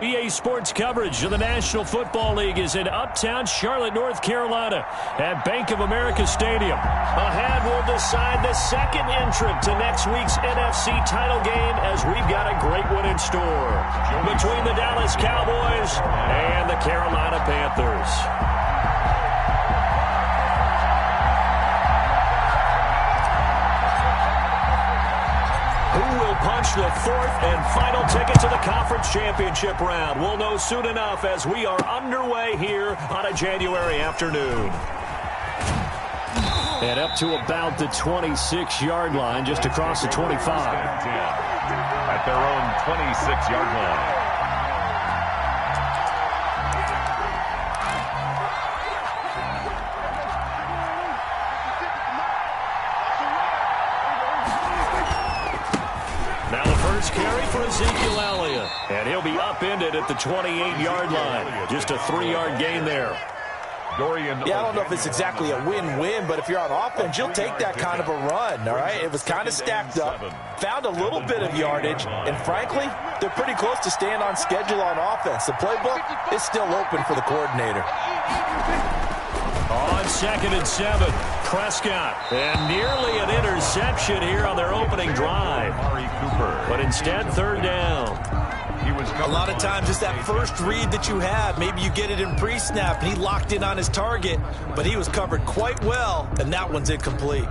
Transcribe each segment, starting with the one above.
EA Sports coverage of the National Football League is in uptown Charlotte, North Carolina at Bank of America Stadium. Ahead, we'll decide the second entrant to next week's NFC title game as we've got a great one in store between the Dallas Cowboys and the Carolina Panthers. Punch the fourth and final ticket to the conference championship round. We'll know soon enough as we are underway here on a January afternoon. And up to about the 26-yard line, just across the 25. At their own 26-yard line. Ezekiel Elliott, and he'll be upended at the 28-yard line. Just a 3-yard gain there. Yeah, I don't know if it's exactly a win-win, but if you're on offense, you'll take that kind of a run, all right? It was kind of stacked up, found a little bit of yardage, and frankly, they're pretty close to staying on schedule on offense. The playbook is still open for the coordinator. On 2nd and 7, Prescott, and nearly an interception here on their opening drive. But instead, 3rd down. A lot of times it's that first read that you have. Maybe you get it in pre-snap, and he locked in on his target, but he was covered quite well, and that one's incomplete.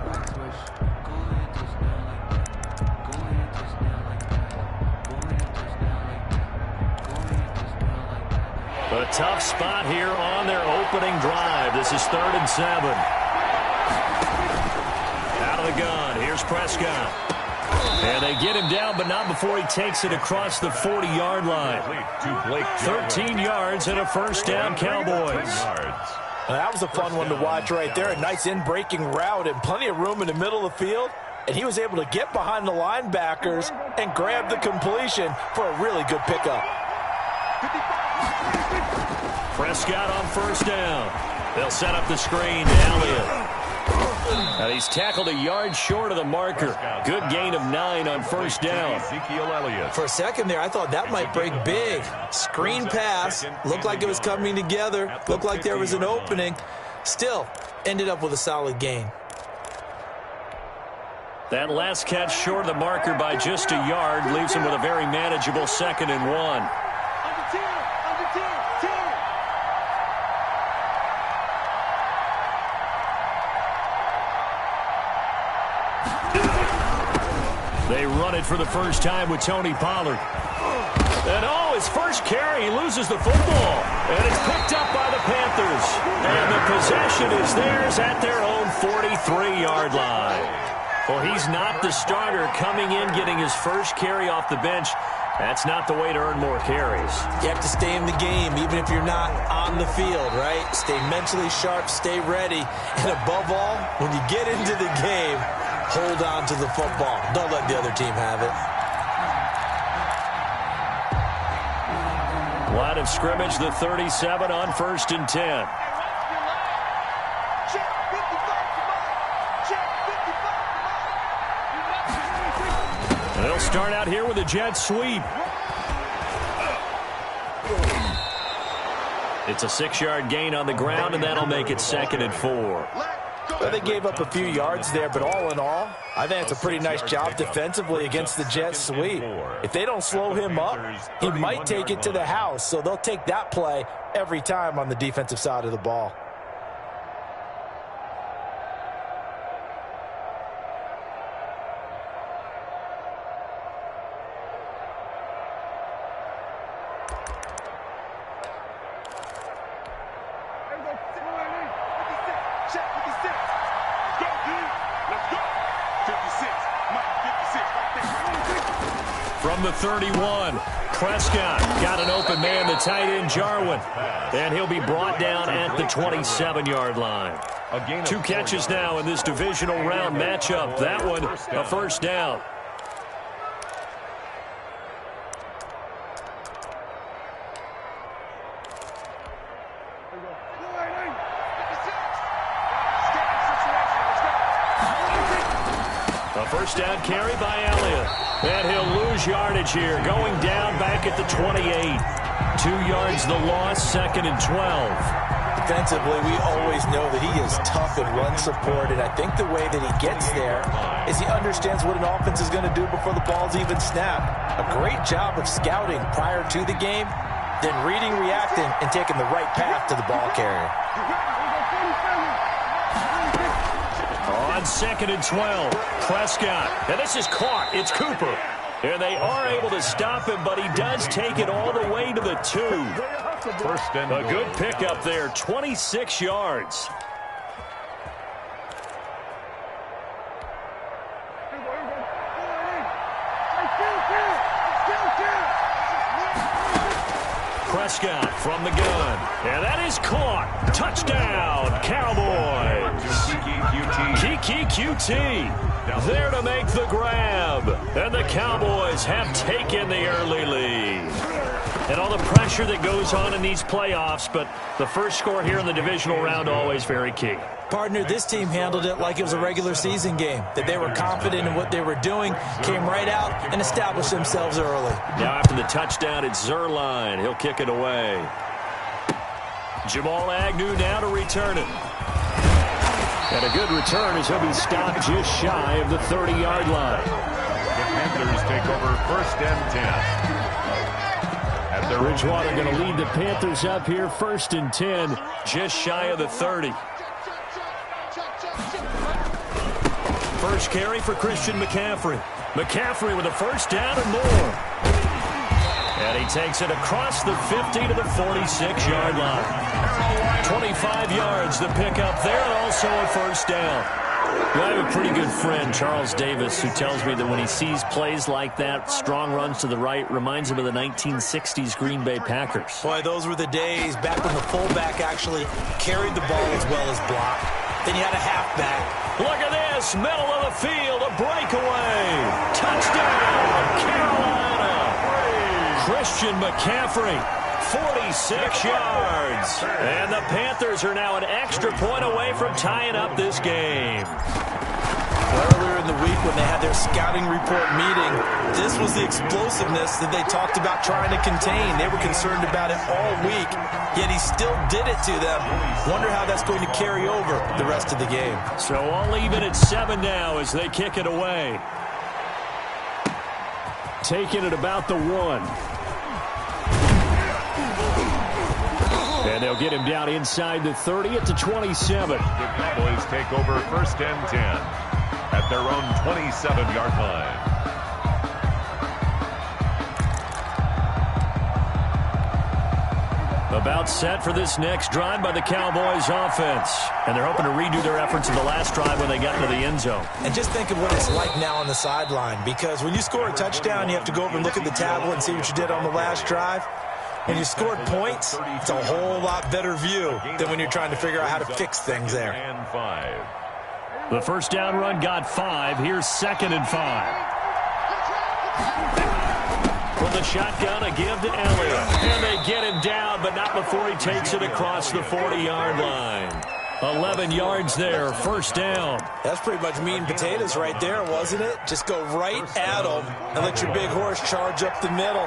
A tough spot here on their opening drive. This is 3rd and 7. Out of the gun, here's Prescott. And they get him down, but not before he takes it across the 40-yard line. 13 yards and a first down, Cowboys. That was a fun one to watch right there. A nice in-breaking route and plenty of room in the middle of the field. And he was able to get behind the linebackers and grab the completion for a really good pickup. Prescott on first down. They'll set up the screen to Elliott. And he's tackled a yard short of the marker. Good gain of 9 on first down. For a second there, I thought that might break big. Screen pass. Looked like it was coming together. Looked like there was an opening. Still, ended up with a solid gain. That last catch short of the marker by just a yard leaves him with a very manageable 2nd and 1. They run it for the first time with Tony Pollard. And his first carry, he loses the football. And it's picked up by the Panthers. And the possession is theirs at their own 43-yard line. Well, he's not the starter coming in, getting his first carry off the bench. That's not the way to earn more carries. You have to stay in the game, even if you're not on the field, right? Stay mentally sharp, stay ready. And above all, when you get into the game, hold on to the football. Don't let the other team have it. Line of scrimmage, the 37 on 1st and 10. They'll start out here with a jet sweep. It's a 6-yard gain on the ground, and that'll make it 2nd and 4. Well, they gave up a few yards there, but all in all, I think it's a pretty nice job defensively against the jet sweep. If they don't slow him up, he might take it to the house, so they'll take that play every time on the defensive side of the ball. From the 31, Prescott got an open man, the tight end Jarwin, and he'll be brought down at the 27-yard line. 2 catches now in this divisional round matchup. That one, a first down. First down carry by Elliott. And he'll lose yardage here, going down back at the 28. 2 yards the loss, 2nd and 12. Defensively, we always know that he is tough in run support, and I think the way that he gets there is he understands what an offense is going to do before the ball's even snapped. A great job of scouting prior to the game, then reading, reacting, and taking the right path to the ball carrier. On 2nd and 12, Prescott. And this is caught. It's Cooper. And they are able to stop him, but he does take it all the way to the 2. First and a good pickup there, 26 yards. Prescott from the gun. And that is caught. Touchdown, Cowboys. Kiki QT there to make the grab. And the Cowboys have taken the early lead. And all the pressure that goes on in these playoffs, but the first score here in the divisional round always very key. Partner, this team handled it like it was a regular season game, that they were confident in what they were doing, came right out and established themselves early. Now after the touchdown, it's Zerline. He'll kick it away. Jamal Agnew now to return it. And a good return as he'll be stopped just shy of the 30-yard line. The Panthers take over 1st and 10. Bridgewater going to lead the Panthers up here, 1st and 10, just shy of the 30. First carry for Christian McCaffrey. McCaffrey with a first down and more. And he takes it across the 50 to the 46-yard line. 25 yards the pickup there, and also a first down. I have a pretty good friend, Charles Davis, who tells me that when he sees plays like that, strong runs to the right, reminds him of the 1960s Green Bay Packers. Boy, those were the days back when the fullback actually carried the ball as well as blocked. Then you had a halfback. Look at this, middle of the field, a breakaway. Touchdown, Carolina. Christian McCaffrey. 46 yards. And the Panthers are now an extra point away from tying up this game. Earlier in the week when they had their scouting report meeting, this was the explosiveness that they talked about trying to contain. They were concerned about it all week, yet he still did it to them. Wonder how that's going to carry over the rest of the game. So all even at 7 now as they kick it away. Taking it about the 1. And they'll get him down inside the 30 at the 27. The Cowboys take over 1st and 10 at their own 27-yard line. About set for this next drive by the Cowboys offense. And they're hoping to redo their efforts in the last drive when they got into the end zone. And just think of what it's like now on the sideline, because when you score a touchdown, you have to go over and look at the tablet and see what you did on the last drive. When you scored points, it's a whole lot better view than when you're trying to figure out how to fix things there. And 5. The first down run got 5. Here's 2nd and 5. From the shotgun, a give to Elliott. And they get him down, but not before he takes it across the 40-yard line. 11 yards there, first down. That's pretty much meat and potatoes right there, wasn't it? Just go right at them and let your big horse charge up the middle.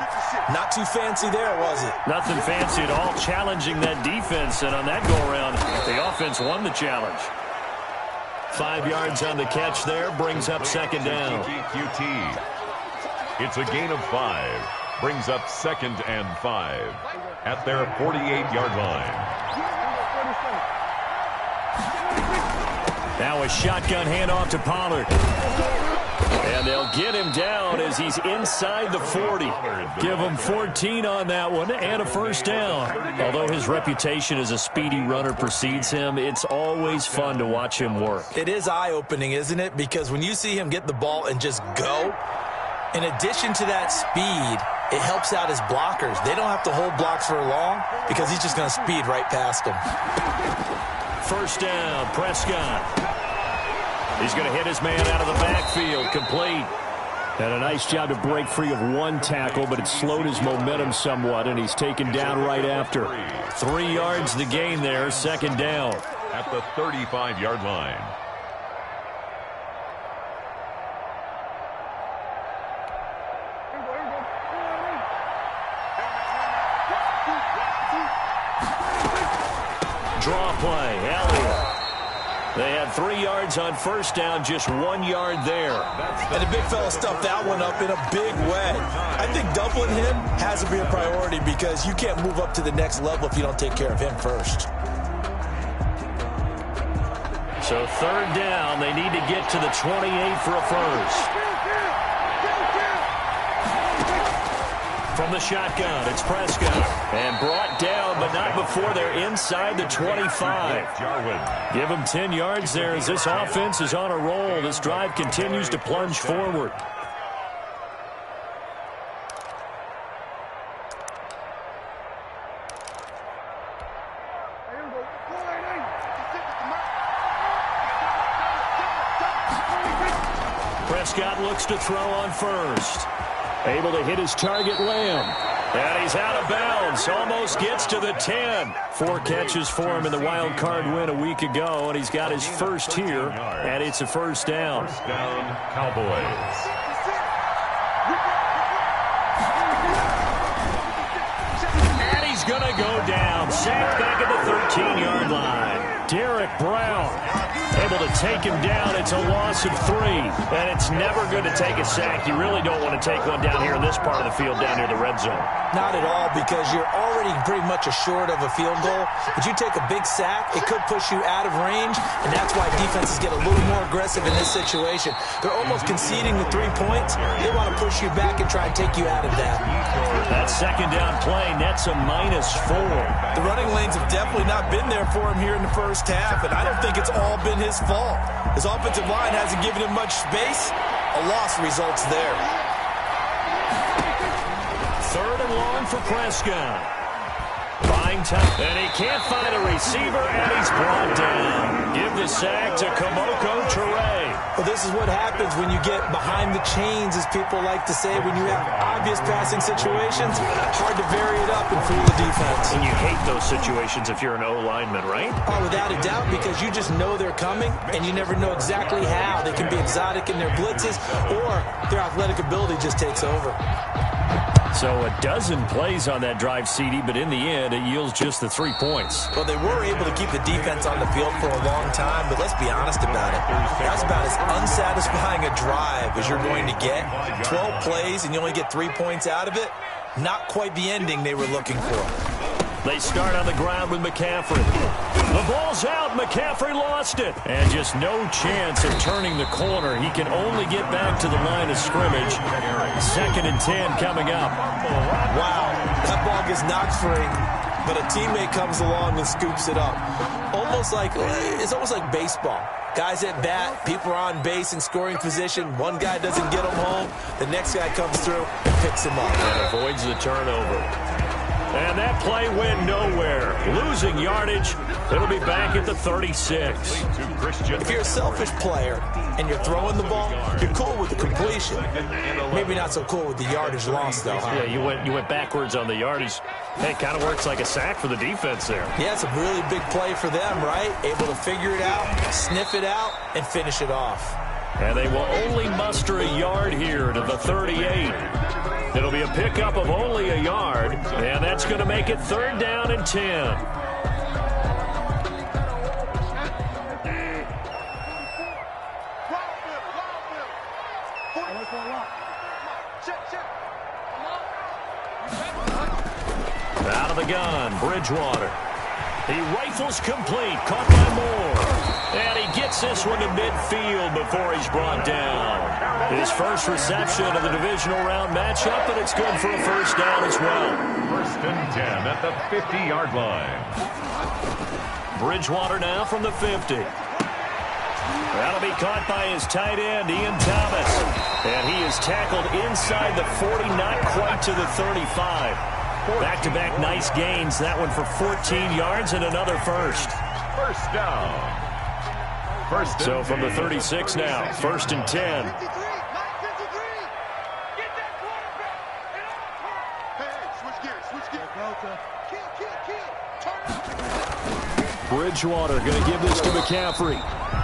Not too fancy there, was it? Nothing fancy at all, challenging that defense. And on that go-around, the offense won the challenge. 5 yards on the catch there, brings up 2nd down. It's a gain of 5. Brings up 2nd and 5 at their 48-yard line. Now a shotgun handoff to Pollard. And they'll get him down as he's inside the 40. Give him 14 on that one and a first down. Although his reputation as a speedy runner precedes him, it's always fun to watch him work. It is eye-opening, isn't it? Because when you see him get the ball and just go, in addition to that speed, it helps out his blockers. They don't have to hold blocks for long because he's just going to speed right past them. First down, Prescott. He's going to hit his man out of the backfield, complete. And a nice job to break free of one tackle, but it slowed his momentum somewhat, and he's taken down right after. 3 yards the gain there, 2nd down. At the 35-yard line. draw play. Elliott. They had 3 yards on first down, just 1 yard there. And the big fella stuffed that one up in a big way. I think doubling him has to be a priority because you can't move up to the next level if you don't take care of him first. So 3rd down, they need to get to the 28 for a first. From the shotgun, it's Prescott. And brought down, but not before they're inside the 25. Give them 10 yards there as this offense is on a roll. This drive continues to plunge forward. Prescott looks to throw on first. Able to hit his target, Lamb. And he's out of bounds. Almost gets to the 10. 4 catches for him in the wild card win a week ago, and he's got his first here, and it's a first down. First down, Cowboys. And he's going to go down. Sacked back at the 13-yard line. Derek Brown able to take him down. It's a loss of 3, and it's never good to take a sack. You really don't want to take one down here in this part of the field down near the red zone. Not at all, because you're already pretty much assured of a field goal. But you take a big sack, it could push you out of range, and that's why defenses get a little more aggressive in this situation. They're almost conceding the 3 points. They want to push you back and try and take you out of that. That second down play nets a -4. The running lanes have definitely not been there for him here in the first half, and I don't think it's all been his fault. His offensive line hasn't given him much space. A loss results there. 3rd and long for Prescott. Buying time, and he can't find a receiver, and he's brought down. Give the sack to Kamoko Toure. Well, this is what happens when you get behind the chains, as people like to say. When you have obvious passing situations, hard to vary it up and fool the defense. And you hate those situations if you're an O-lineman, right? Oh, without a doubt, because you just know they're coming, and you never know exactly how. They can be exotic in their blitzes, or their athletic ability just takes over. So a dozen plays on that drive, CD, but in the end, it yields just the 3 points. Well, they were able to keep the defense on the field for a long time, but let's be honest about it. That's about as unsatisfying a drive as you're going to get. 12 plays, and you only get 3 points out of it. Not quite the ending they were looking for. They start on the ground with McCaffrey. The ball's out. McCaffrey lost it. And just no chance of turning the corner. He can only get back to the line of scrimmage. 2nd and 10 coming up. Wow, that ball gets knocked free, but a teammate comes along and scoops it up. It's almost like baseball. Guys at bat, people are on base in scoring position. One guy doesn't get him home. The next guy comes through and picks him up. And avoids the turnover. And that play went nowhere. Losing yardage. It'll be back at the 36. If you're a selfish player and you're throwing the ball, you're cool with the completion. Maybe not so cool with the yardage loss, though, huh? Yeah, you went backwards on the yardage. Hey, it kind of works like a sack for the defense there. Yeah, it's a really big play for them, right? Able to figure it out, sniff it out, and finish it off. And they will only muster a yard here to the 38. It'll be a pickup of only a yard, and that's going to make it 3rd down and 10. Out of the gun, Bridgewater. He rifles complete, caught by Moore. And he gets this one to midfield before he's brought down. His first reception of the divisional round matchup, and it's good for a first down as well. 1st and 10 at the 50-yard line. Bridgewater now from the 50. That'll be caught by his tight end, Ian Thomas. And he is tackled inside the 40, not quite to the 35. Back-to-back nice gains. That one for 14 yards and another first. First down. So from the 36 now, 1st and 10. Bridgewater going to give this to McCaffrey.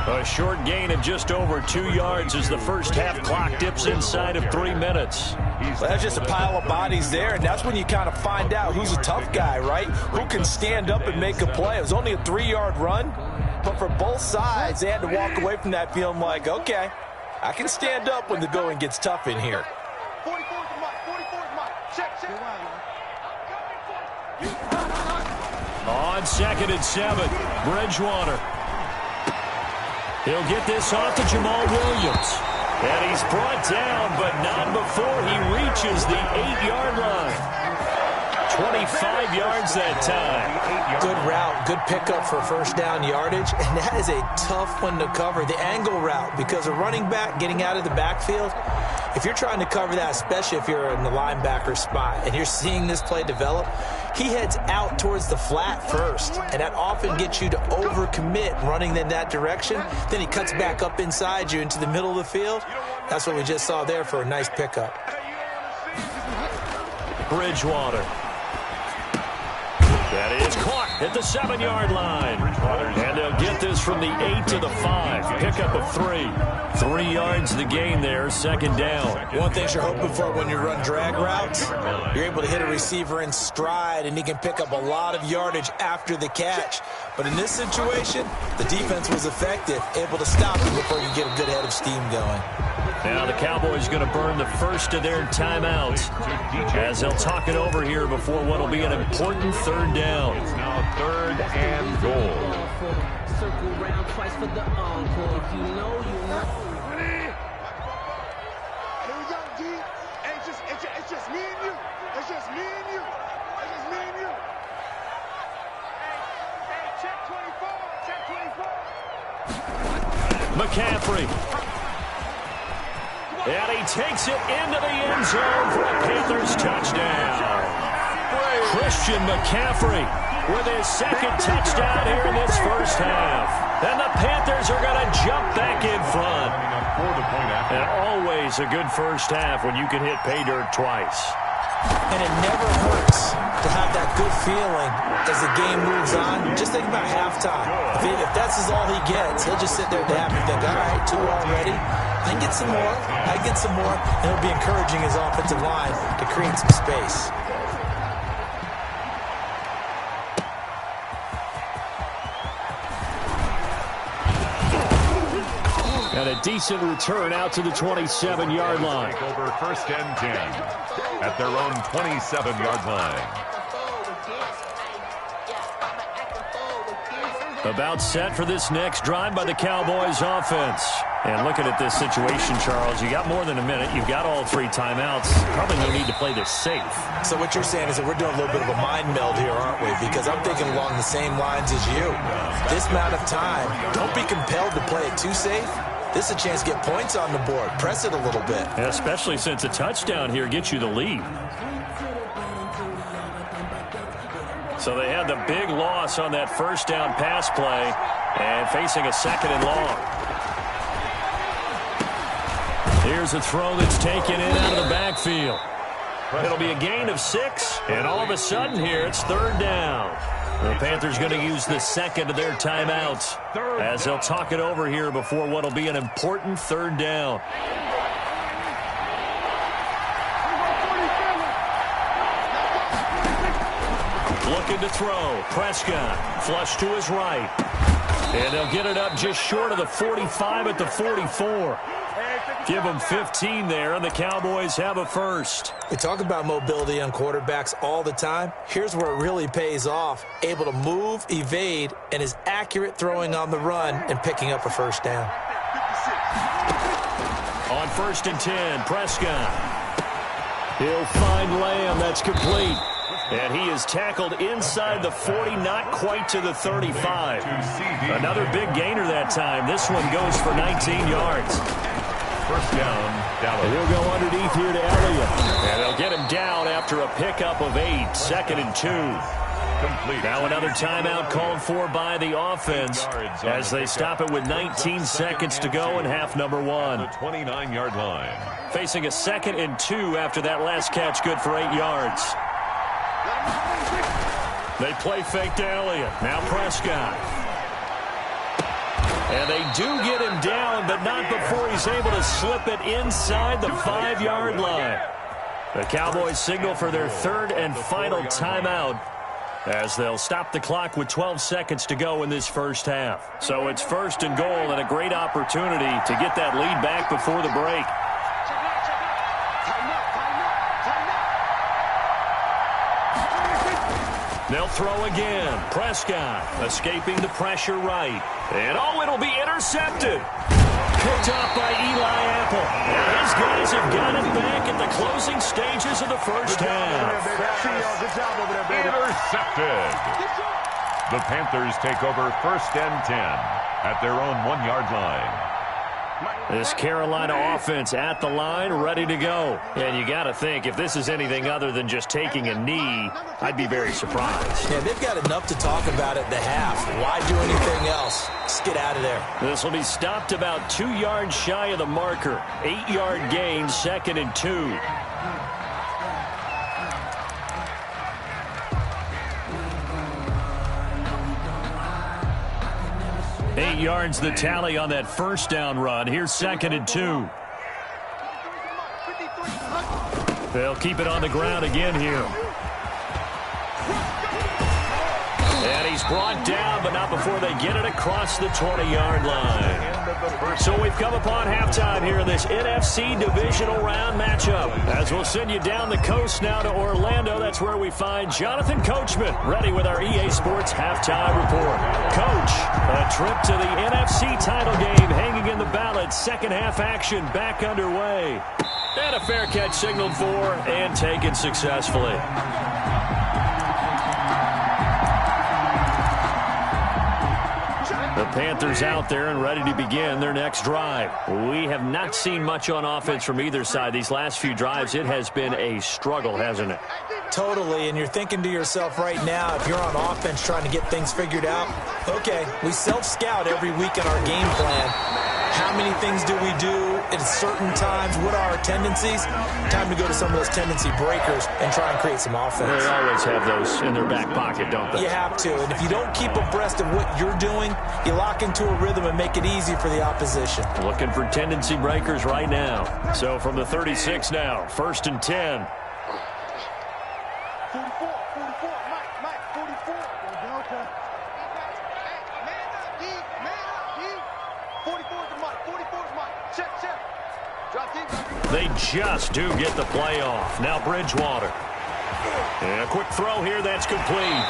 A short gain of just over 2 yards as the first half clock dips inside of 3 minutes. Well, that's just a pile of bodies there, and that's when you kind of find out who's a tough guy, right? Who can stand up and make a play. It was only a 3-yard run, but for both sides, they had to walk away from that feeling like, okay, I can stand up when the going gets tough in here. 44 is the mark. 44 is mark. Check. On 2nd and 7, Bridgewater. He'll get this off to Jamal Williams. And he's brought down, but not before he reaches the 8-yard line. 25 yards that time. Good route, good pickup for first down yardage, and that is a tough one to cover, the angle route, because a running back getting out of the backfield, if you're trying to cover that, especially if you're in the linebacker spot and you're seeing this play develop, he heads out towards the flat first, and that often gets you to overcommit running in that direction. Then he cuts back up inside you into the middle of the field. That's what we just saw there for a nice pickup. Bridgewater. That is caught at the 7-yard line. And they'll get this from the 8 to the 5. Pickup of 3. 3 yards the gain there, 2nd down. One thing you're hoping for when you run drag routes, you're able to hit a receiver in stride, and he can pick up a lot of yardage after the catch. But in this situation, the defense was effective, able to stop him before you get a good head of steam going. Now the Cowboys going to burn the first of their timeouts as they'll talk it over here before what will be an important 3rd down. It's now 3rd and goal. Circle round twice for the encore. If you know, you know. Here we go, G. It's just me and you. It's just me and you. It's just me and you. Hey, check 24. Check 24. McCaffrey. And he takes it into the end zone for a Panthers touchdown. Christian McCaffrey with his 2nd touchdown here in this first half. And the Panthers are going to jump back in front. And always a good first half when you can hit pay dirt twice. And it never hurts to have that good feeling as the game moves on. Just think about halftime. If that's all he gets, he'll just sit there at the half and think, all right, 2 already. I can get some more. I can get some more. And he'll be encouraging his offensive line to create some space. And a decent return out to the 27-yard line. Take over 1st and 10 at their own 27-yard line. About set for this next drive by the Cowboys offense. And looking at this situation, Charles, you got more than a minute. You've got all 3 timeouts. Probably no need to play this safe. So what you're saying is that we're doing a little bit of a mind meld here, aren't we? Because I'm thinking along the same lines as you. This amount of time, don't be compelled to play it too safe. This is a chance to get points on the board. Press it a little bit. And especially since a touchdown here gets you the lead. So they had the big loss on that first down pass play and facing a 2nd and long. Here's a throw that's taken in out of the backfield. It'll be a gain of 6, and all of a sudden here it's 3rd down. The Panthers going to use the 2nd of their timeouts as they'll talk it over here before what will be an important 3rd down. Looking to throw. Prescott flush to his right. And they'll get it up just short of the 45 at the 44. Give them 15 there, and the Cowboys have a first. We talk about mobility on quarterbacks all the time. Here's where it really pays off. Able to move, evade, and is accurate throwing on the run and picking up a first down. On 1st and 10, Prescott. He'll find Lamb. That's complete. And he is tackled inside the 40, not quite to the 35. Another big gainer that time. This one goes for 19 yards. 1st down, Dallas. He'll go underneath here to Elliott. And they'll get him down after a pickup of 8, 2nd and 2. Complete. Now another timeout called for by the offense as they stop it with 19 seconds to go in half number 1. The 29-yard line. Facing a 2nd and 2 after that last catch, good for 8 yards. They play fake to Elliott. Now Prescott. And they do get him down, but not before he's able to slip it inside the 5-yard line. The Cowboys signal for their third and final timeout as they'll stop the clock with 12 seconds to go in this first half. So it's first and goal and a great opportunity to get that lead back before the break. They'll throw again. Prescott escaping the pressure right. And it'll be intercepted. Picked off by Eli Apple. And his guys have got it back at the closing stages of the first half. Intercepted. The Panthers take over first and 10 at their own 1-yard line. This Carolina offense at the line, ready to go. And you got to think, if this is anything other than just taking a knee, I'd be very surprised. Yeah, they've got enough to talk about at the half. Why do anything else? Just get out of there. This will be stopped about 2 yards shy of the marker. 8-yard gain, 2nd and 2. Eight yards the tally on that first down run. Here's 2nd and 2. They'll keep it on the ground again here. And he's brought down, but not before they get it across the 20-yard line. So we've come upon halftime here in this NFC divisional round matchup. As we'll send you down the coast now to Orlando, that's where we find Jonathan Coachman, ready with our EA Sports halftime report. Coach, a trip to the NFC title game hanging in the balance. Second half action back underway. And a fair catch signaled for and taken successfully. The Panthers out there and ready to begin their next drive. We have not seen much on offense from either side. These last few drives, it has been a struggle, hasn't it? Totally, and you're thinking to yourself right now, if you're on offense trying to get things figured out, okay, we self-scout every week in our game plan. How many things do we do at certain times? What are our tendencies? Time to go to some of those tendency breakers and try and create some offense. They always have those in their back pocket, don't they? You have to, and if you don't keep abreast of what you're doing, you lock into a rhythm and make it easy for the opposition. Looking for tendency breakers right now. So from the 36 now, 1st and 10. 44, Mike, 44. Okay. 44 is Mike, 44 is Mike. Check. Drop deep. They just do get the play off. Now Bridgewater. And a quick throw here, that's complete.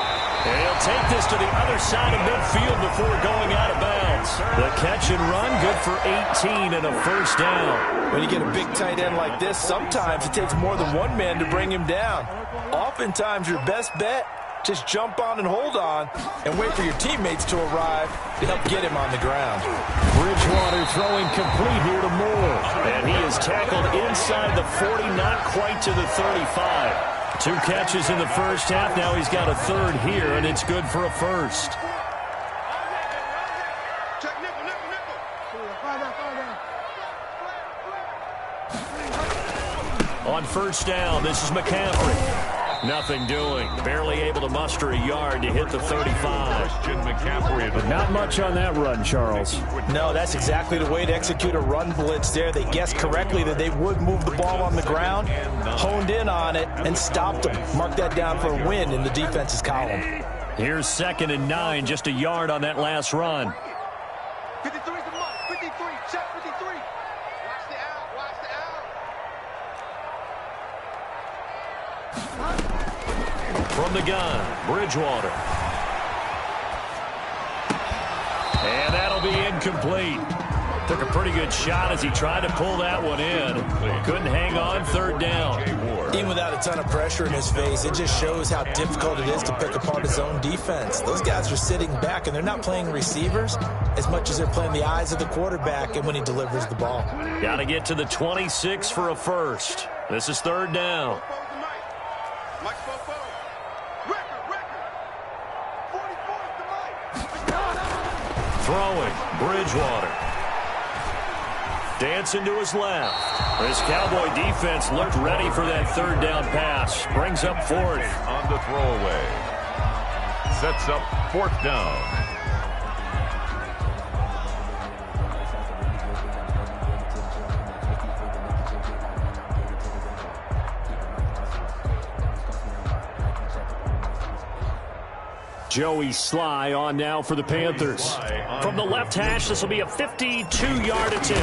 And he'll take this to the other side of midfield before going out of bounds. The catch and run, good for 18 and a first down. When you get a big tight end like this, sometimes it takes more than one man to bring him down. Oftentimes, your best bet, just jump on and hold on and wait for your teammates to arrive to help get him on the ground. Bridgewater throwing complete here to Moore. And he is tackled inside the 40, not quite to the 35. 2 catches in the first half. Now he's got a third here, and it's good for a first. Check nickel. On first down, this is McCaffrey. Nothing doing. Barely able to muster a yard to hit the 35. But not much on that run, Charles. No, that's exactly the way to execute a run blitz there. They guessed correctly that they would move the ball on the ground, honed in on it, and stopped them. Mark that down for a win in the defense's column. Here's 2nd and 9, just a yard on that last run. 53 is the Mike, 53. Check 53. Watch the out. From the gun, Bridgewater. And that'll be incomplete. Took a pretty good shot as he tried to pull that one in. Couldn't hang on, 3rd down. Even without a ton of pressure in his face, it just shows how difficult it is to pick apart his own defense. Those guys are sitting back, and they're not playing receivers as much as they're playing the eyes of the quarterback and when he delivers the ball. Got to get to the 26 for a first. This is 3rd down. Mike, record. 44 is the Mike. Throwing, Bridgewater. Dancing to his left. This Cowboy defense looked ready for that 3rd down pass. Brings up 4th. On the throwaway. Sets up 4th down. Joey Sly on now for the Panthers. From the left hash, this will be a 52-yard attempt.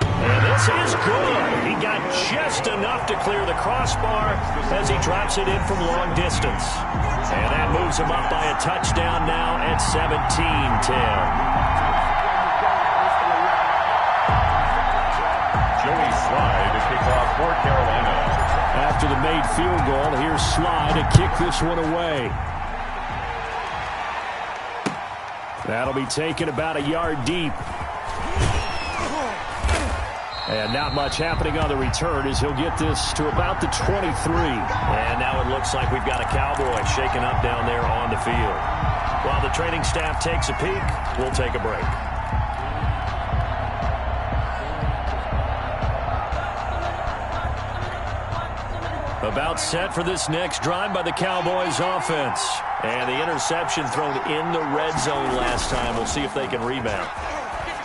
And this is good. He got just enough to clear the crossbar as he drops it in from long distance. And that moves him up by a touchdown now at 17-10. Joey Sly to kick off for Carolina. After the made field goal, here's Sly to kick this one away. That'll be taken about a yard deep. And not much happening on the return as he'll get this to about the 23. And now it looks like we've got a Cowboy shaken up down there on the field. While the training staff takes a peek, we'll take a break. About set for this next drive by the Cowboys offense. And the interception thrown in the red zone last time. We'll see if they can rebound.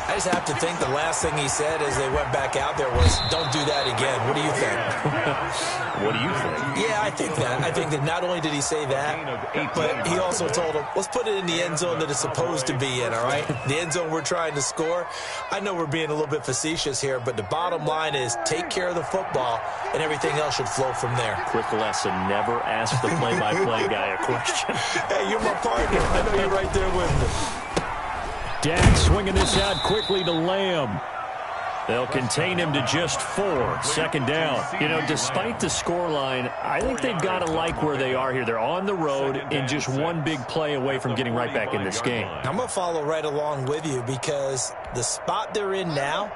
I just have to think the last thing he said as they went back out there was, don't do that again. What do you think? What do you think? Yeah, I think that. I think that not only did he say that, but he also told him, let's put it in the end zone that it's supposed to be in, all right? The end zone we're trying to score. I know we're being a little bit facetious here, but the bottom line is take care of the football, and everything else should flow from there. Quick lesson, never ask the play-by-play guy a question. Hey, you're my partner. I know you're right there with me. Dak swinging this out quickly to Lamb. They'll contain him to just 4. Second down. You know, despite the scoreline, I think they've got to like where they are here. They're on the road and just one big play away from getting right back in this game. I'm going to follow right along with you because the spot they're in now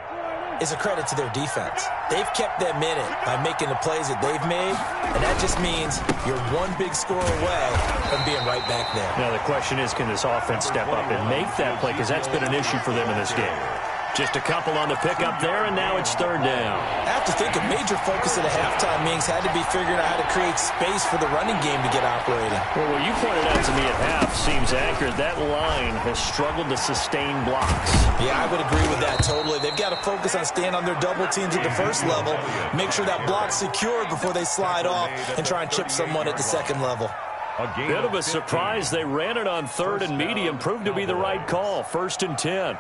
is a credit to their defense. They've kept them in it by making the plays that they've made, and that just means you're one big score away from being right back there. Now the question is, can this offense step up and make that play? Because that's been an issue for them in this game. Just a couple on the pickup there, and now it's third down. I have to think a major focus at a halftime meetings had to be figuring out how to create space for the running game to get operating. Well, what you pointed out to me at half seems accurate. That line has struggled to sustain blocks. Yeah, I would agree with that totally. They've got to focus on staying on their double teams at the first level, make sure that block's secured before they slide off and try and chip someone at the second level. Bit of a surprise. They ran it on third and medium. Proved to be the right call. 1st and 10.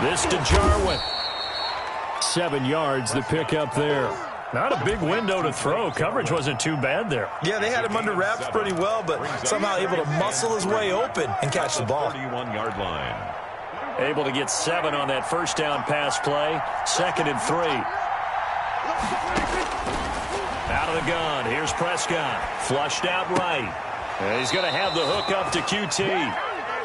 This to Jarwin. 7 yards, the pickup there. Not a big window to throw. Coverage wasn't too bad there. Yeah, they had him under wraps pretty well, but somehow able to muscle his way open and catch the ball. 31-yard line. Able to get 7 on that first down pass play. 2nd and 3. Out of the gun. Here's Prescott. Flushed out right. And he's going to have the hook up to QT.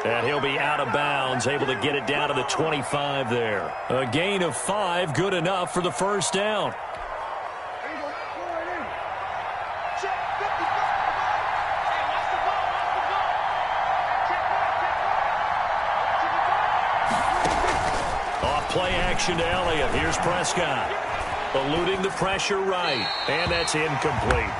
And he'll be out of bounds, able to get it down to the 25 there. A gain of 5, good enough for the first down. Off play action to Elliott. Here's Prescott. Eluding the pressure right. And that's incomplete.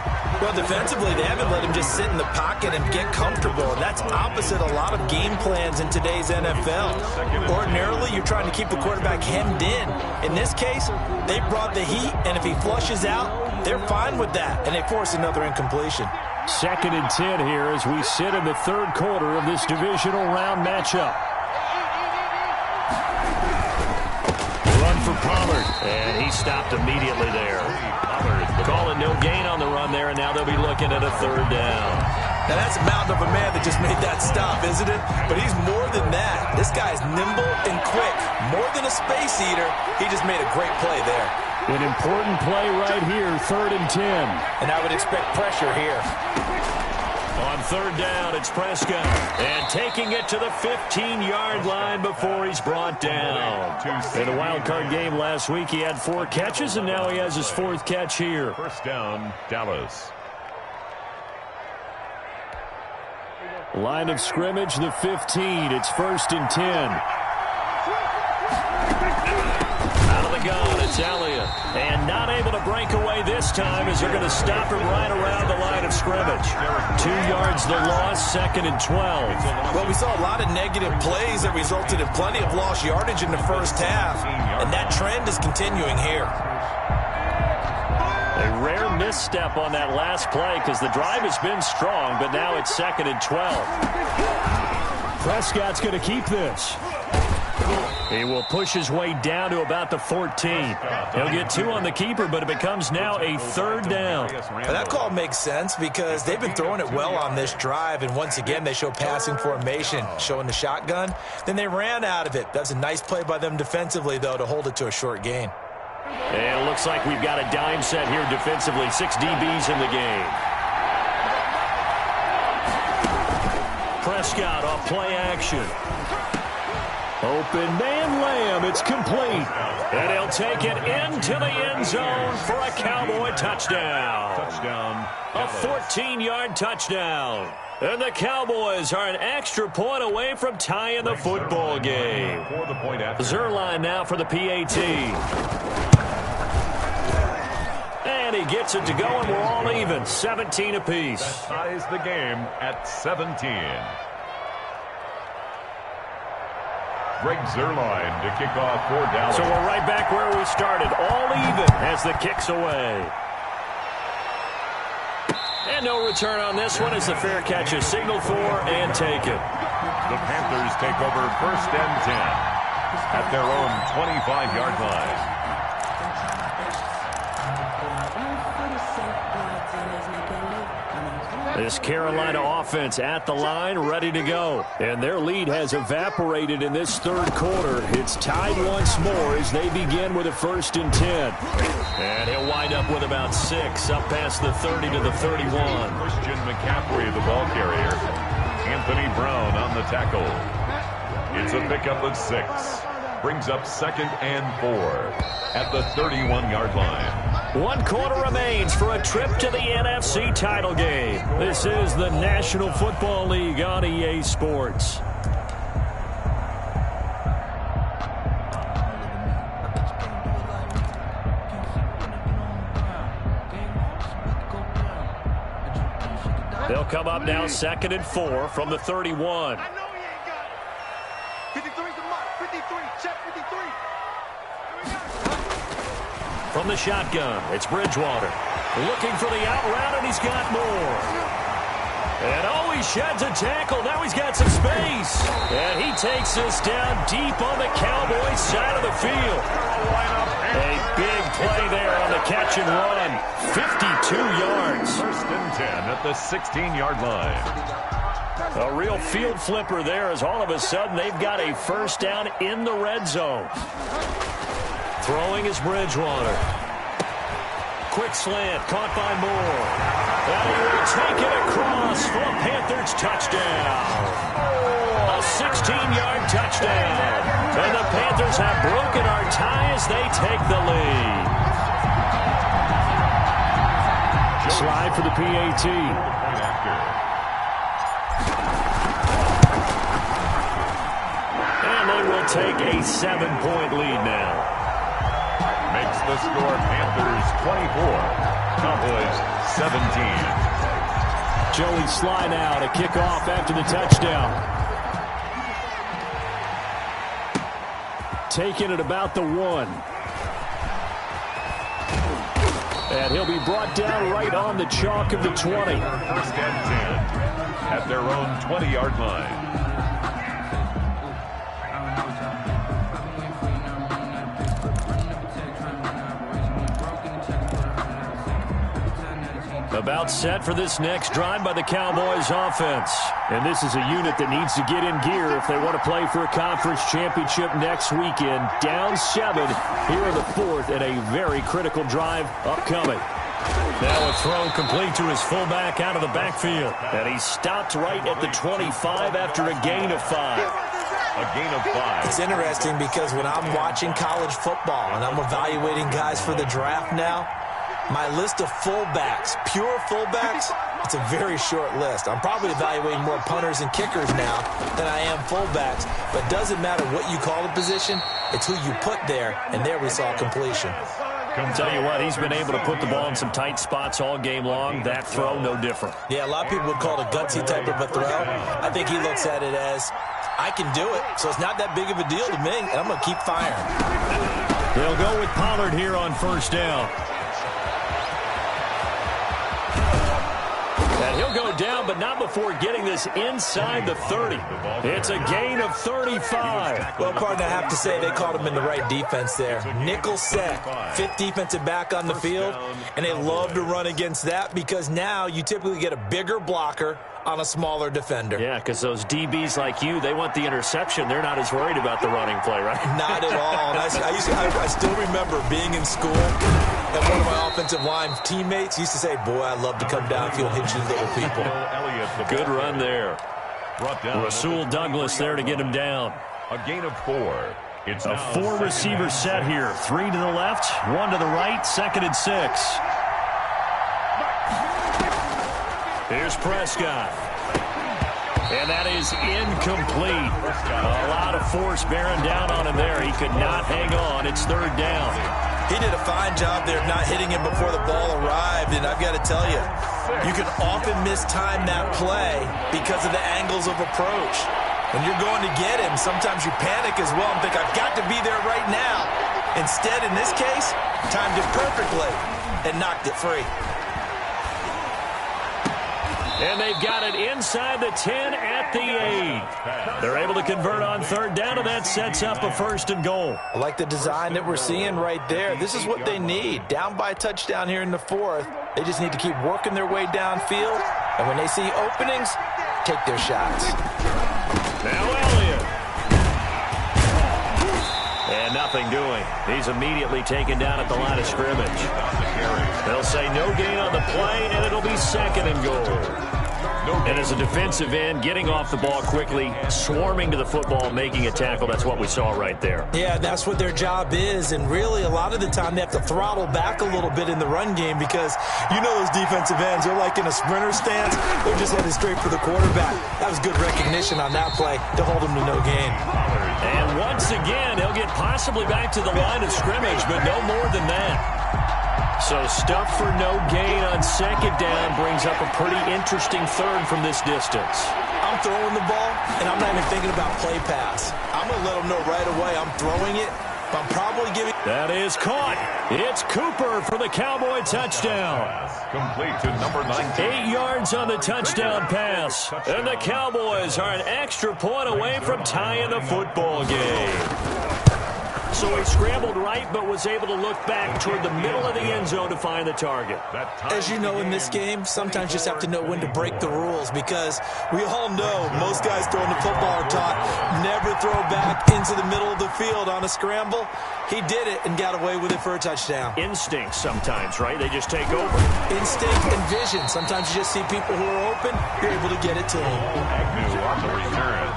Well, defensively, they haven't let him just sit in the pocket and get comfortable. And that's opposite a lot of game plans in today's NFL. Ordinarily, you're trying to keep the quarterback hemmed in. In this case, they brought the heat, and if he flushes out, they're fine with that. And they force another incompletion. 2nd and 10 here as we sit in the third quarter of this divisional round matchup. Run for Pollard, and he stopped immediately there. Calling no gain on the run there, and now they'll be looking at a third down. Now, that's a mountain of a man that just made that stop, isn't it? But he's more than that. This guy's nimble and quick. More than a space eater, he just made a great play there. An important play right here, 3rd and 10. And I would expect pressure here. On third down, it's Prescott. And taking it to the 15-yard line before he's brought down. In the wild card game last week, he had 4 catches, and now he has his 4th catch here. First down, Dallas. Line of scrimmage, the 15. It's 1st and 10. Out of the gun, it's It's Elliott. And not able to break away this time as they're going to stop him right around the line of scrimmage. 2 yards the loss, 2nd and 12. Well, we saw a lot of negative plays that resulted in plenty of lost yardage in the first half, and that trend is continuing here. A rare misstep on that last play because the drive has been strong, but now it's 2nd and 12. Prescott's going to keep this. He will push his way down to about the 14. He'll get 2 on the keeper, but it becomes now a 3rd down. Now that call makes sense because they've been throwing it well on this drive, and once again they show passing formation, showing the shotgun. Then they ran out of it. That's a nice play by them defensively, though, to hold it to a short gain. And it looks like we've got a dime set here defensively. 6 DBs in the game. Prescott off play action. Open man Lamb. It's complete. And he'll take it into the end zone for a Cowboy touchdown. A 14-yard touchdown. And the Cowboys are an extra point away from tying the football game. Zerline now for the PAT. And he gets it to go, and we're all even. 17 apiece. That ties the game at 17. Greg Zerline to kick off for Dallas. So we're right back where we started. All even as the kick's away. And no return on this one as the fair catch is signaled for and taken. The Panthers take over 1st and 10 at their own 25-yard line. This Carolina offense at the line, ready to go. And their lead has evaporated in this 3rd quarter. It's tied once more as they begin with a 1st and 10. And he'll wind up with about 6 up past the 30 to the 31. Christian McCaffrey, the ball carrier. Anthony Brown on the tackle. It's a pickup of 6. Brings up 2nd and 4 at the 31-yard line. 1 quarter remains for a trip to the NFC title game. This is the National Football League on EA Sports. They'll come up now 2nd and 4 from the 31. I know he ain't got it. 53's the mark. 53. Check 53. From the shotgun, it's Bridgewater. Looking for the out route, and he's got more. And oh, he sheds a tackle. Now he's got some space. And he takes this down deep on the Cowboys side of the field. A big play there on the catch and run. 52 yards. 1st and 10 at the 16-yard line. A real field flipper there as all of a sudden they've got a 1st down in the red zone. Throwing is Bridgewater. Quick slant, caught by Moore. And he will take it across for a Panthers touchdown. A 16-yard touchdown. And the Panthers have broken our tie as they take the lead. Slide for the PAT. And they will take a 7-point lead now. Makes the score Panthers 24, Cowboys 17. Joey Sly now to kick off after the touchdown. Taking it about the 1. And he'll be brought down right on the chalk of the 20. 1st and 10 at their own 20-yard line. About set for this next drive by the Cowboys offense. And this is a unit that needs to get in gear if they want to play for a conference championship next weekend. Down 7 here in the 4th and a very critical drive upcoming. Now a throw complete to his fullback out of the backfield. And he stopped right at the 25 after a gain of 5. A gain of 5. It's interesting because when I'm watching college football and I'm evaluating guys for the draft now, my list of fullbacks, pure fullbacks, it's a very short list. I'm probably evaluating more punters and kickers now than I am fullbacks, but it doesn't matter what you call the position, it's who you put there, and there we saw completion. I'll tell you what, he's been able to put the ball in some tight spots all game long. That throw, no different. Yeah, a lot of people would call it a gutsy type of a throw. I think he looks at it as, I can do it, so it's not that big of a deal to me, and I'm going to keep firing. They'll go with Pollard here on first down. And he'll go down, but not before getting this inside the 30. It's a gain of 35. Well, partner, I have to say they called him in the right defense there. Nickel set, fifth defensive back on the field, and they love to run against that because now you typically get a bigger blocker on a smaller defender. Yeah, because those DBs like you, they want the interception. They're not as worried about the running play, right? Not at all. And I still remember being in school, and one of my offensive line teammates used to say, boy, I love to come downfield and hit you little people. Good run there. Rasul Douglas there to get him down. A gain of 4. It's a 4-receiver set here. 3 to the left, 1 to the right, 2nd and 6. Here's Prescott. And that is incomplete. A lot of force bearing down on him there. He could not hang on. It's 3rd down. He did a fine job there of not hitting him before the ball arrived. And I've got to tell you, you can often mistime that play because of the angles of approach. When you're going to get him, sometimes you panic as well and think, I've got to be there right now. Instead, in this case, timed it perfectly and knocked it free. And they've got it inside the 10 at the 8. They're able to convert on 3rd down, and that sets up a 1st and goal. I like the design that we're seeing right there. This is what they need. Down by a touchdown here in the 4th. They just need to keep working their way downfield. And when they see openings, take their shots. Now Elliott. And nothing doing. He's immediately taken down at the line of scrimmage. They'll say no gain on the play, and it'll be 2nd and goal. And as a defensive end, getting off the ball quickly, swarming to the football, making a tackle, that's what we saw right there. Yeah, that's what their job is, and really a lot of the time they have to throttle back a little bit in the run game because you know those defensive ends, they're like in a sprinter stance, they're just headed straight for the quarterback. That was good recognition on that play to hold them to no gain. And once again, he'll get possibly back to the line of scrimmage, but no more than that. So stuff for no gain on 2nd down brings up a pretty interesting 3rd from this distance. I'm throwing the ball, and I'm not even thinking about play pass. I'm going to let them know right away I'm throwing it, but I'm probably giving... That is caught. It's Cooper for the Cowboy touchdown. Complete to number 19. 8 yards on the touchdown pass. And the Cowboys are an extra point away from tying the football game. So he scrambled right, but was able to look back toward the middle of the end zone to find the target. As you know, in this game, sometimes you just have to know when to break the rules because we all know most guys throwing the football are taught never throw back into the middle of the field on a scramble. He did it and got away with it for a touchdown. Instinct sometimes, right? They just take over. Instinct and vision. Sometimes you just see people who are open, you're able to get it to them. Agnew on the return.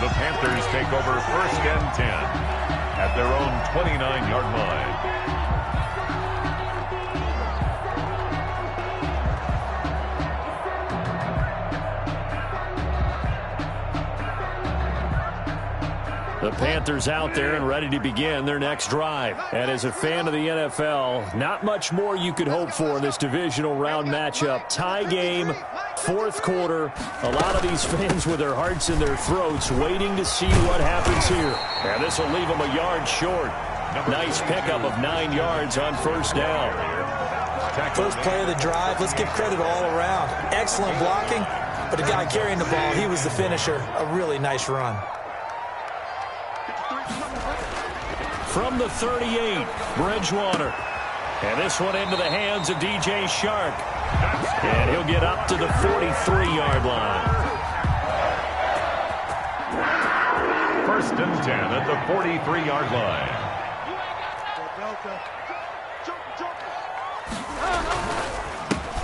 The Panthers take over 1st and 10. At their own 29-yard line. The Panthers out there and ready to begin their next drive. And as a fan of the NFL, not much more you could hope for in this divisional round matchup. Tie game, 4th quarter. A lot of these fans with their hearts in their throats waiting to see what happens here. And this will leave them a yard short. Nice pickup of 9 yards on 1st down. First play of the drive. Let's give credit all around. Excellent blocking, but the guy carrying the ball, he was the finisher. A really nice run. From the 38, Bridgewater. And this one into the hands of DJ Shark. And he'll get up to the 43-yard line. 1st and 10 at the 43-yard line.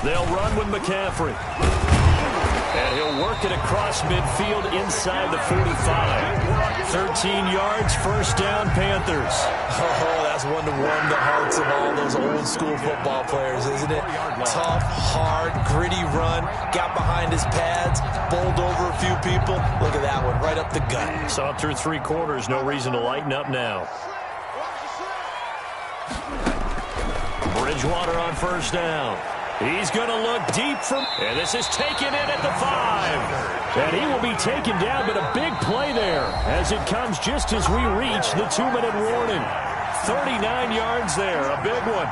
They'll run with McCaffrey. And he'll work it across midfield inside the 45. 13 yards, 1st down, Panthers. Oh, that's almost one to warm the hearts of all those old school football players, isn't it? Tough, hard, gritty run, got behind his pads, bowled over a few people. Look at that one, right up the gut. Saw through 3 quarters, no reason to lighten up now. Bridgewater on first down. He's going to look deep from, and this is taken in at the 5. And he will be taken down, but a big play there as it comes just as we reach the 2-minute warning. 39 yards there, a big one.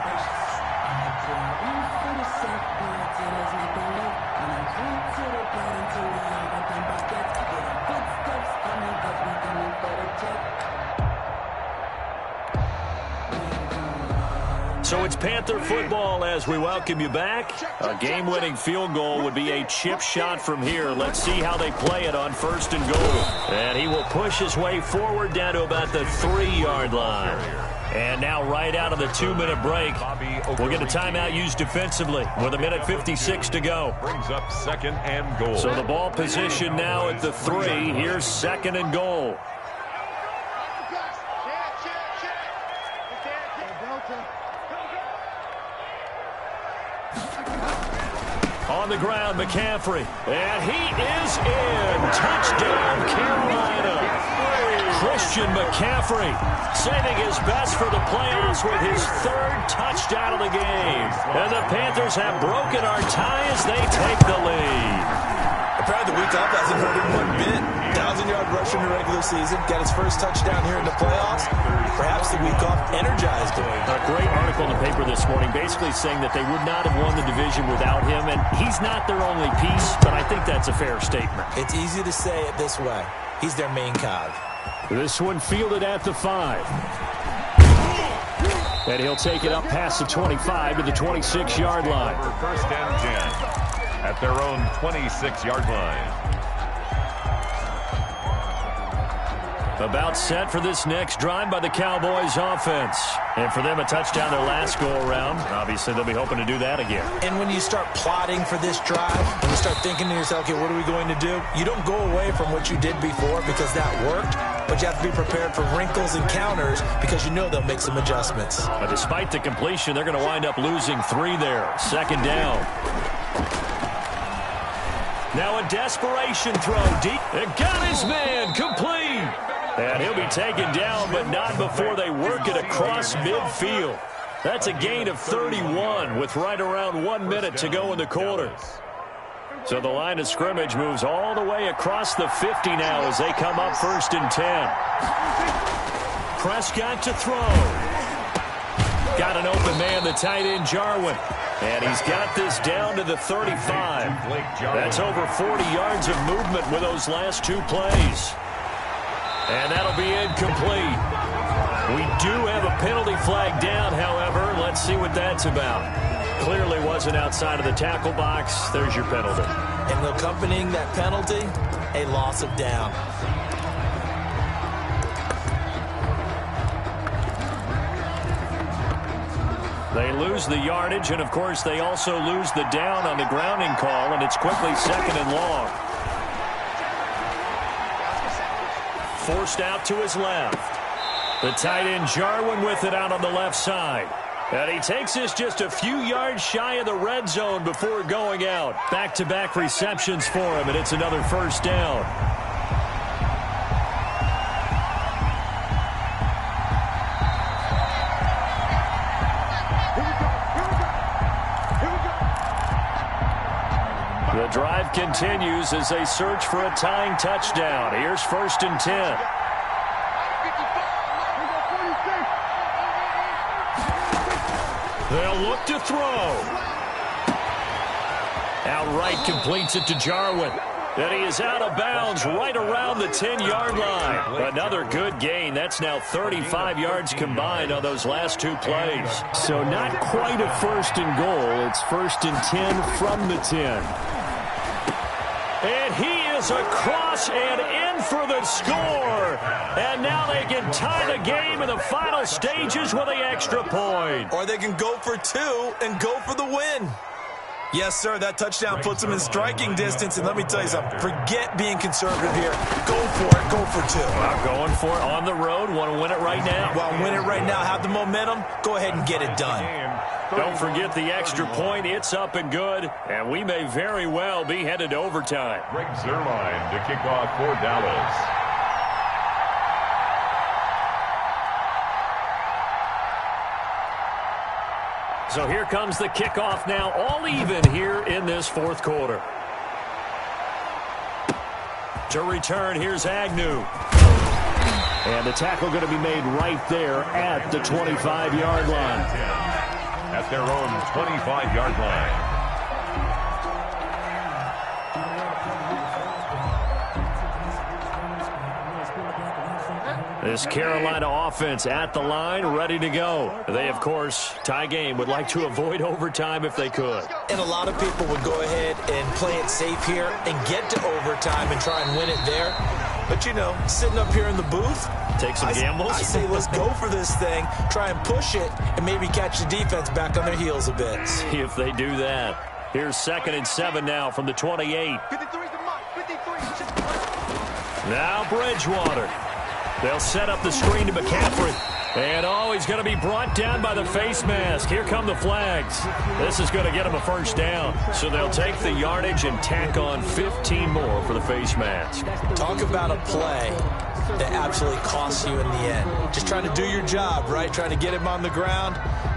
So it's Panther football as we welcome you back. A game-winning field goal would be a chip shot from here. Let's see how they play it on first and goal. And he will push his way forward down to about the 3-yard line. And now right out of the 2-minute break, we'll get a timeout used defensively with 1:56 to go. Brings up second and goal. So the ball position now at the 3. Here's second and goal. On the ground, McCaffrey. And he is in. Touchdown, Carolina. Christian McCaffrey saving his best for the playoffs with his 3rd touchdown of the game. And the Panthers have broken our tie as they take the lead. Apparently the week off hasn't hurt him one bit. 1,000-yard rush in the regular season. Got his first touchdown here in the playoffs. Perhaps the week off energized him. A great article in the paper this morning basically saying that they would not have won the division without him. And he's not their only piece, but I think that's a fair statement. It's easy to say it this way. He's their main cog. This one fielded at the 5. And he'll take it up past the 25 to the 26-yard line. First and 10 at their own 26-yard line. About set for this next drive by the Cowboys offense. And for them, a touchdown their last go-around. Obviously, they'll be hoping to do that again. And when you start plotting for this drive, when you start thinking to yourself, okay, what are we going to do? You don't go away from what you did before because that worked, but you have to be prepared for wrinkles and counters because you know they'll make some adjustments. But despite the completion, they're going to wind up losing 3 there. Second down. Now a desperation throw deep. It got his man complete. And he'll be taken down, but not before they work it across midfield. That's a gain of 31 with right around 1 minute to go in the quarter. So the line of scrimmage moves all the way across the 50 now as they come up first and 10. Prescott to throw. Got an open man, the tight end Jarwin. And he's got this down to the 35. That's over 40 yards of movement with those last 2 plays. And that'll be incomplete. We do have a penalty flag down, however. Let's see what that's about. Clearly wasn't outside of the tackle box. There's your penalty. And accompanying that penalty, a loss of down. They lose the yardage, and, of course, they also lose the down on the grounding call, and it's quickly second and long. Forced out to his left. The tight end Jarwin with it out on the left side. And he takes this just a few yards shy of the red zone before going out. Back-to-back receptions for him, and it's another first down. The drive continues as they search for a tying touchdown. Here's first and 10. They'll look to throw. Outright completes it to Jarwin. And he is out of bounds right around the 10-yard line. Another good gain. That's now 35 yards combined on those last 2 plays. So not quite a first and goal. It's first and 10 from the 10. And he is across and in for the score. And now they can tie the game in the final stages with the extra point. Or they can go for 2 and go for the win. Yes, sir. That touchdown puts them in striking distance. And let me tell you something. Forget being conservative here. Go for it. Go for two. Going for it on the road. Want to win it right now. Well, win it right now. Have the momentum. Go ahead and get it done. Don't forget the extra point. It's up and good. And we may very well be headed to overtime. Greg Zuerlein to kick off for Dallas. So here comes the kickoff now, all even here in this fourth quarter. To return, here's Agnew. And the tackle going to be made right there at the 25-yard line. At their own 25-yard line. This Carolina offense at the line, ready to go. They, of course, tie game, would like to avoid overtime if they could. And a lot of people would go ahead and play it safe here and get to overtime and try and win it there. But, you know, sitting up here in the booth, take some gambles. I say let's go for this thing, try and push it, and maybe catch the defense back on their heels a bit. See if they do that. Here's 2nd and 7 now from the 28. Now Bridgewater. They'll set up the screen to McCaffrey. And, he's going to be brought down by the face mask. Here come the flags. This is going to get him a first down. So they'll take the yardage and tack on 15 more for the face mask. Talk about a play that absolutely costs you in the end. Just trying to do your job, right? Trying to get him on the ground.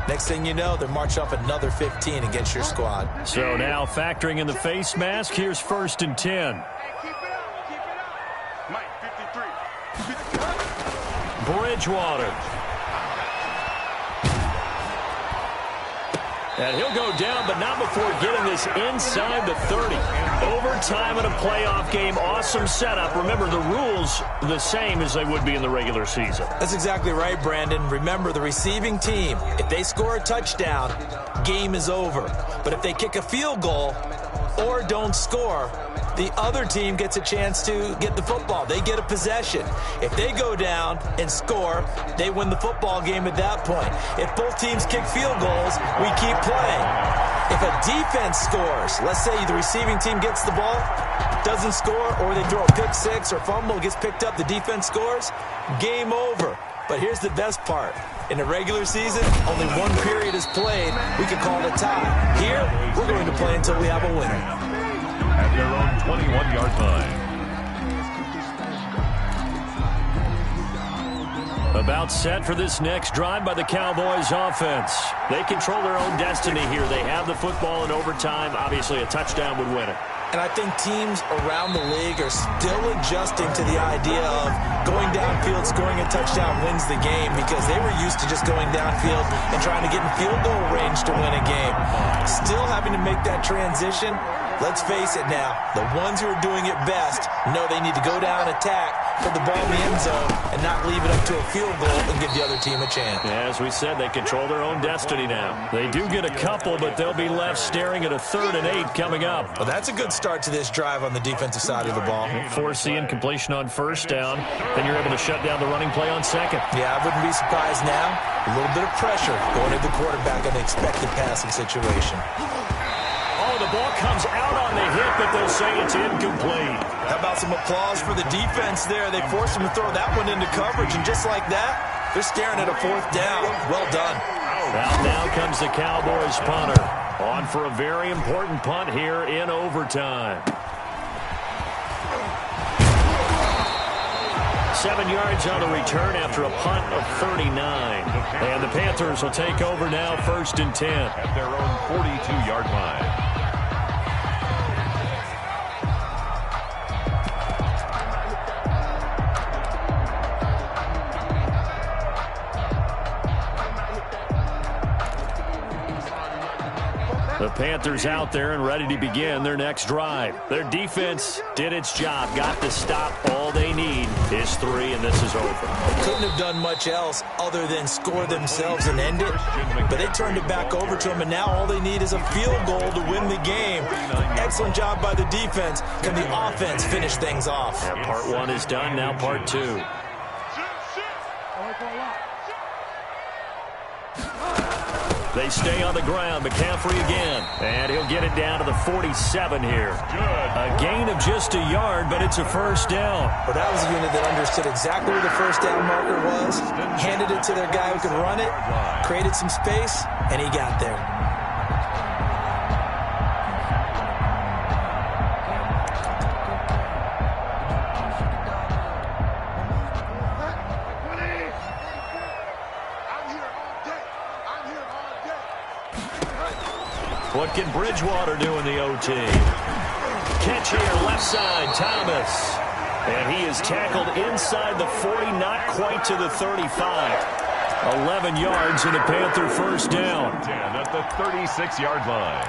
Next thing you know, they're marching off another 15 against your squad. So now factoring in the face mask, here's 1st and 10. Bridgewater. And he'll go down, but not before getting this inside the 30. Overtime in a playoff game, awesome setup. Remember, the rules the same as they would be in the regular season. That's exactly right, Brandon. Remember, the receiving team, if they score a touchdown, game is over. But if they kick a field goal or don't score, the other team gets a chance to get the football. They get a possession. If they go down and score, they win the football game at that point. If both teams kick field goals, we keep playing. If a defense scores, let's say the receiving team gets the ball, doesn't score, or they throw a pick six or fumble, gets picked up, the defense scores, game over. But here's the best part. In the regular season, only one period is played. We can call it a tie. Here, we're going to play until we have a winner. At their own 21-yard line. About set for this next drive by the Cowboys offense. They control their own destiny here. They have the football in overtime. Obviously, a touchdown would win it. And I think teams around the league are still adjusting to the idea of going downfield, scoring a touchdown wins the game, because they were used to just going downfield and trying to get in field goal range to win a game. Still having to make that transition. Let's face it now, the ones who are doing it best know they need to go down, attack, put the ball in the end zone, and not leave it up to a field goal and give the other team a chance. Yeah, as we said, they control their own destiny now. They do get a couple, but they'll be left staring at a 3rd and 8 coming up. Well, that's a good start to this drive on the defensive side of the ball. Force the incompletion on 1st down, then you're able to shut down the running play on 2nd. Yeah, I wouldn't be surprised now. A little bit of pressure going at the quarterback in the expected passing situation. Oh, the ball comes out on the hit, but they'll say it's incomplete. How about some applause for the defense there? They forced him to throw that one into coverage, and just like that, they're staring at a 4th down. Well done. Out now comes the Cowboys punter. On for a very important punt here in overtime. 7 yards on the return after a punt of 39. And the Panthers will take over now, 1st and 10. At their own 42-yard line. The Panthers out there and ready to begin their next drive. Their defense did its job, got the stop. All they need is 3, and this is over. Couldn't have done much else other than score themselves and end it, but they turned it back over to them, and now all they need is a field goal to win the game. Excellent job by the defense. Can the offense finish things off? Yeah, part 1 is done, now part 2. They stay on the ground. McCaffrey again. And he'll get it down to the 47 here. A gain of just a yard, but it's a first down. Well, that was a unit that understood exactly where the first down marker was, handed it to their guy who could run it, created some space, and he got there. What can Bridgewater do in the OT? Catch here, left side, Thomas. And he is tackled inside the 40, not quite to the 35. 11 yards and a Panther first down. 10 at the 36-yard line.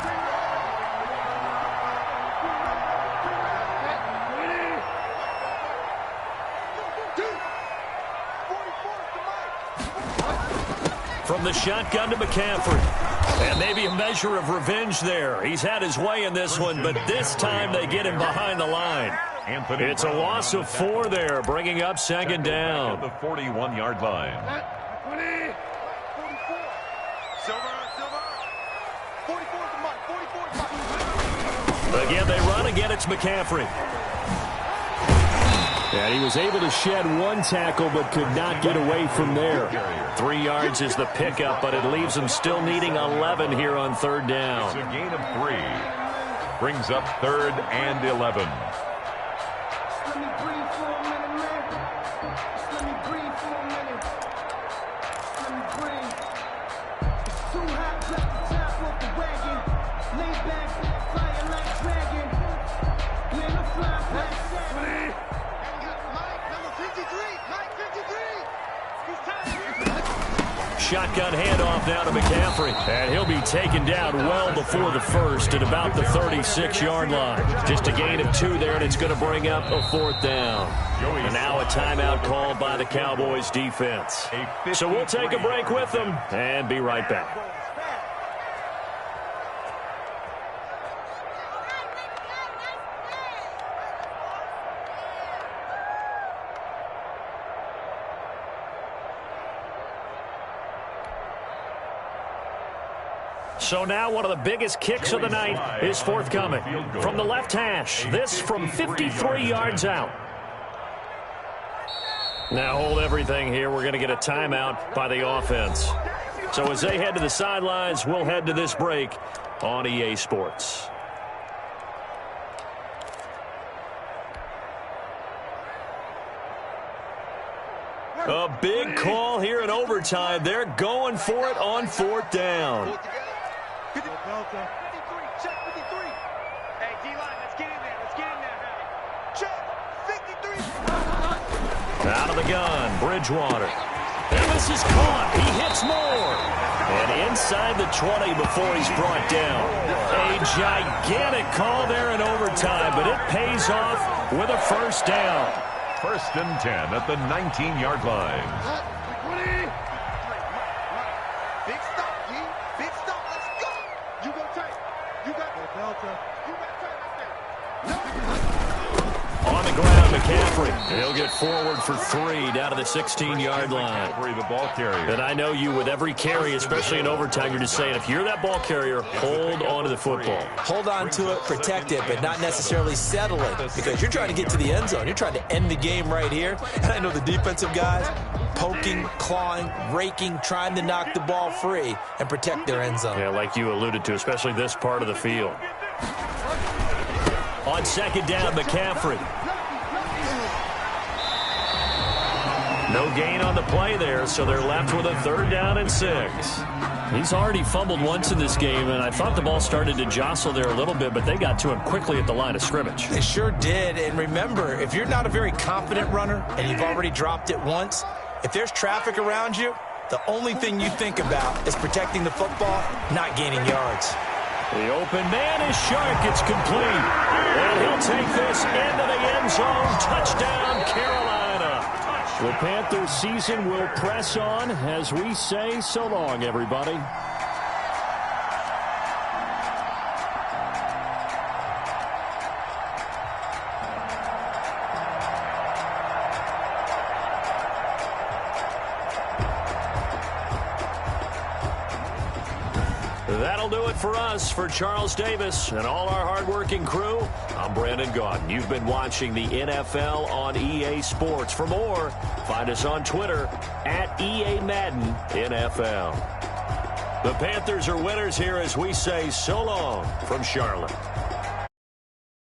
From the shotgun to McCaffrey. And maybe a measure of revenge there. He's had his way in this one, but this time they get him behind the line. It's a loss of 4 there, bringing up second down. The 41-yard line. 44. Silver. 44 the mark. Again, they run. Again, it's McCaffrey. And he was able to shed one tackle but could not get away from there. 3 yards is the pickup, but it leaves him still needing 11 here on third down. It's a gain of 3. Brings up 3rd and 11. Shotgun handoff now to McCaffrey. And he'll be taken down well before the first at about the 36-yard line. Just a gain of 2 there, and it's going to bring up a 4th down. And now a timeout called by the Cowboys defense. So we'll take a break with them and be right back. So now one of the biggest kicks of the night is forthcoming. From the left hash, this from 53 yards out. Now hold everything here. We're going to get a timeout by the offense. So as they head to the sidelines, we'll head to this break on EA Sports. A big call here in overtime. They're going for it on 4th down. 53, check 53. Hey, D-line, let's get in there. Let's get in there now. Check 53. Out of the gun, Bridgewater. And this is caught. He hits more. And inside the 20 before he's brought down. A gigantic call there in overtime, but it pays off with a first down. 1st and 10 at the 19-yard line. 20. Big stop, G. Big stop. Let's go. You go tight. You got Delta. You got tight right there. On the ground, McCaffrey. He'll get forward for 3 down to the 16-yard line. The ball carrier. And I know you with every carry, especially in overtime, you're just saying if you're that ball carrier, hold on to the football. Hold on to it, protect it, but not necessarily settle it because you're trying to get to the end zone. You're trying to end the game right here. And I know the defensive guys poking, clawing, raking, trying to knock the ball free and protect their end zone. Yeah, like you alluded to, especially this part of the field. On second down, McCaffrey. No gain on the play there, so they're left with a 3rd down and 6. He's already fumbled once in this game, and I thought the ball started to jostle there a little bit, but they got to him quickly at the line of scrimmage. They sure did, and remember, if you're not a very confident runner and you've already dropped it once, if there's traffic around you, the only thing you think about is protecting the football, not gaining yards. The open man is Shark. It's complete. And he'll take this into the end zone. Touchdown, Carolina. The Panthers season will press on as we say so long, everybody. That'll do it for us. For Charles Davis and all our hardworking crew, I'm Brandon Gaudin. You've been watching the NFL on EA Sports. For more, find us on Twitter at EA Madden NFL. The Panthers are winners here as we say so long from Charlotte.